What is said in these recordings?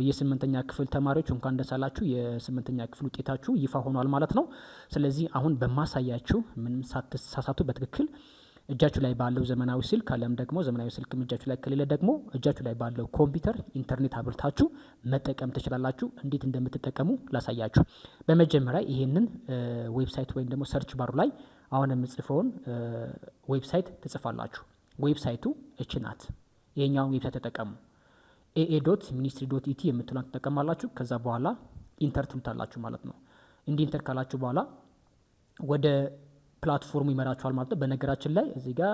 የስምንተኛ ክፍል ተማሪዎች እንኳን ደስ አላችሁ፣ የስምንተኛ ክፍል ውጤታችሁ ይፋ ሆኗል ማለት ነው። ስለዚህ አሁን በማሳያችሁ ምንም ሳትሳሳቱ በትክክል እጃችሁ ላይ ባለው ዘመናዊ ስልክ አለም ደግሞ ዘመናዊ ስልክ እጃችሁ ላይ ከሌለ ደግሞ እጃችሁ ላይ ባለው ኮምፒውተር ኢንተርኔት አብርታችሁ መጠቀም ትችላላችሁ። እንዴት እንደምትጠቀሙ ላሳያችሁ። በመጀመሪያ ይሄንን ዌብሳይት ወይም ደግሞ ሰርች ባሩ ላይ አሁን የምጽፈውን ዌብሳይት ትጽፋላችሁ። ዌብሳይቱ እች ናት። ይሄኛውን ዌብሳይት ተጠቀሙ። aa.ministry.et የምትሉን ትጠቀማላችሁ። ከዛ በኋላ ኢንተር ትሉታላችሁ ማለት ነው። እንዲህ ኢንተር ካላችሁ በኋላ ወደ ፕላትፎርሙ ይመራችኋል ማለት ነው። በነገራችን ላይ እዚህ ጋር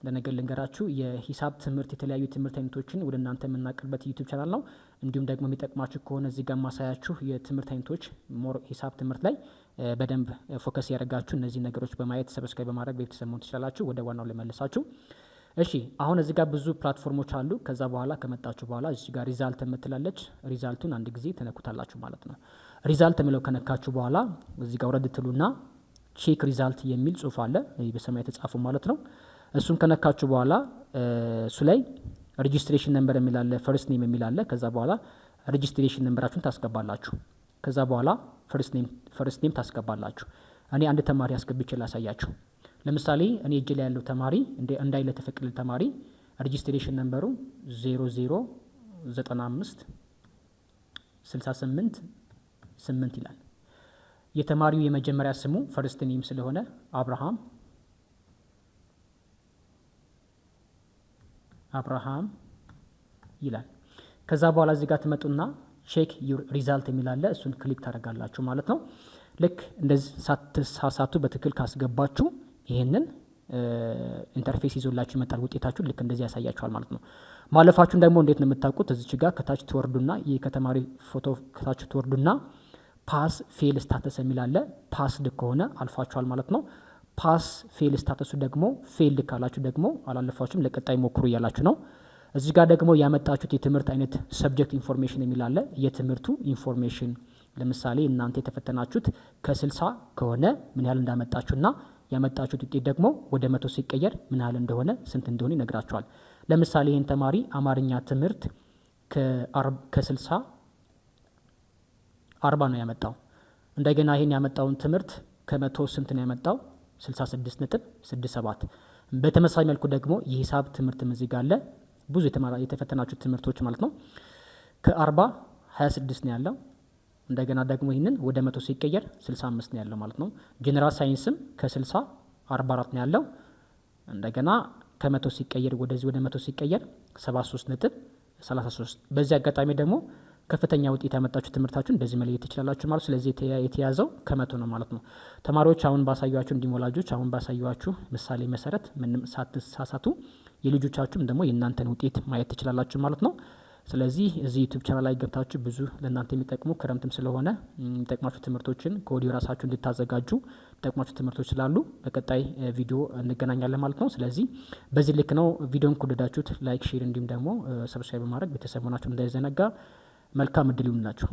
ለነገር ልንገራችሁ የሂሳብ ትምህርት የተለያዩ ትምህርት አይነቶችን ወደ እናንተ የምናቀርበት ዩቲዩብ ቻናል ነው። እንዲሁም ደግሞ የሚጠቅማችሁ ከሆነ እዚህ ጋር ማሳያችሁ የትምህርት አይነቶች ሞር ሂሳብ ትምህርት ላይ በደንብ ፎከስ ያደርጋችሁ እነዚህ ነገሮች በማየት ሰብስክራይብ በማድረግ ቤተሰብ መሆን ትችላላችሁ። ወደ ዋናው ልመልሳችሁ። እሺ አሁን እዚህ ጋር ብዙ ፕላትፎርሞች አሉ። ከዛ በኋላ ከመጣችሁ በኋላ እዚህ ጋር ሪዛልት የምትላለች ሪዛልቱን አንድ ጊዜ ተነኩታላችሁ ማለት ነው። ሪዛልት የሚለው ከነካችሁ በኋላ እዚህ ጋር ወረድ ትሉና ቼክ ሪዛልት የሚል ጽሁፍ አለ በሰማይ የተጻፉ ማለት ነው። እሱን ከነካችሁ በኋላ እሱ ላይ ሬጂስትሬሽን ነምበር የሚል አለ፣ ፈርስት ኔም የሚል አለ። ከዛ በኋላ ሬጂስትሬሽን ነምበራችሁን ታስገባላችሁ። ከዛ በኋላ ፈርስት ኔም ታስገባላችሁ። እኔ አንድ ተማሪ አስገብቼ ላሳያችሁ። ለምሳሌ እኔ እጅ ላይ ያለው ተማሪ እንዳይለ ተፈቅል ተማሪ ሬጂስትሬሽን ነምበሩ 0095 68 8 ይላል። የተማሪው የመጀመሪያ ስሙ ፈርስት ኔም ስለሆነ አብርሃም ይላል። ከዛ በኋላ እዚህ ጋር ትመጡና ቼክ ዩር ሪዛልት የሚል አለ። እሱን ክሊክ ታደርጋላችሁ ማለት ነው። ልክ እንደዚህ ሳትሳሳቱ በትክክል ካስገባችሁ ይሄንን ኢንተርፌስ ይዞላችሁ ይመጣል። ውጤታችሁ ልክ እንደዚህ ያሳያችኋል ማለት ነው። ማለፋችሁን ደግሞ እንዴት ነው የምታውቁት? እዚች ጋር ከታች ትወርዱና ይህ ከተማሪ ፎቶ ከታች ትወርዱና ፓስ ፌል ስታተስ የሚል አለ። ፓስድ ከሆነ አልፋችኋል ማለት ነው። ፓስ ፌል ስታተሱ ደግሞ ፌልድ ካላችሁ ደግሞ አላለፋችሁም፣ ለቀጣይ ሞክሩ እያላችሁ ነው። እዚህ ጋር ደግሞ ያመጣችሁት የትምህርት አይነት ሰብጀክት ኢንፎርሜሽን የሚል አለ። የትምህርቱ ኢንፎርሜሽን ለምሳሌ እናንተ የተፈተናችሁት ከ60 ከሆነ ምን ያህል እንዳመጣችሁና ያመጣችሁት ውጤት ደግሞ ወደ 100 ሲቀየር ምን ያህል እንደሆነ ስንት እንደሆነ ይነግራችኋል። ለምሳሌ ይህን ተማሪ አማርኛ ትምህርት ከ60 40 ነው ያመጣው። እንደገና ይሄን ያመጣውን ትምህርት ከ100 ስንት ነው ያመጣው? 66.67። በተመሳሳይ መልኩ ደግሞ የሂሳብ ትምህርት እዚህ ጋር አለ። ብዙ የተፈተናችሁ ትምህርቶች ማለት ነው። ከ40 26 ነው ያለው። እንደገና ደግሞ ይህንን ወደ 100 ሲቀየር 65 ነው ያለው ማለት ነው። ጀነራል ሳይንስም ከ60 44 ነው ያለው። እንደገና ከ100 ሲቀየር ወደዚህ ወደ 100 ሲቀየር 73.33። በዚህ አጋጣሚ ደግሞ ከፍተኛ ውጤት ያመጣችሁ ትምህርታችሁን በዚህ መለየት ትችላላችሁ ማለት። ስለዚህ የተያዘው ከ100 ነው ማለት ነው። ተማሪዎች አሁን ባሳዩአችሁ እንዲሞላጆች አሁን ባሳዩአችሁ ምሳሌ መሰረት ምንም ሳትሳሳቱ የልጆቻችሁም ደግሞ የእናንተን ውጤት ማየት ትችላላችሁ ማለት ነው። ስለዚህ እዚህ ዩቲዩብ ቻናል ላይ ገብታችሁ ብዙ ለእናንተ የሚጠቅሙ ክረምትም ስለሆነ የሚጠቅማችሁ ትምህርቶችን ከወዲሁ ራሳችሁ እንድታዘጋጁ የሚጠቅማችሁ ትምህርቶች ስላሉ በቀጣይ ቪዲዮ እንገናኛለን ማለት ነው። ስለዚህ በዚህ ልክ ነው። ቪዲዮን ከወደዳችሁት ላይክ፣ ሼር እንዲሁም ደግሞ ሰብስክራይብ በማድረግ ቤተሰብ ሆናችሁ እንዳይዘነጋ። መልካም እድል ይሁንላችሁ።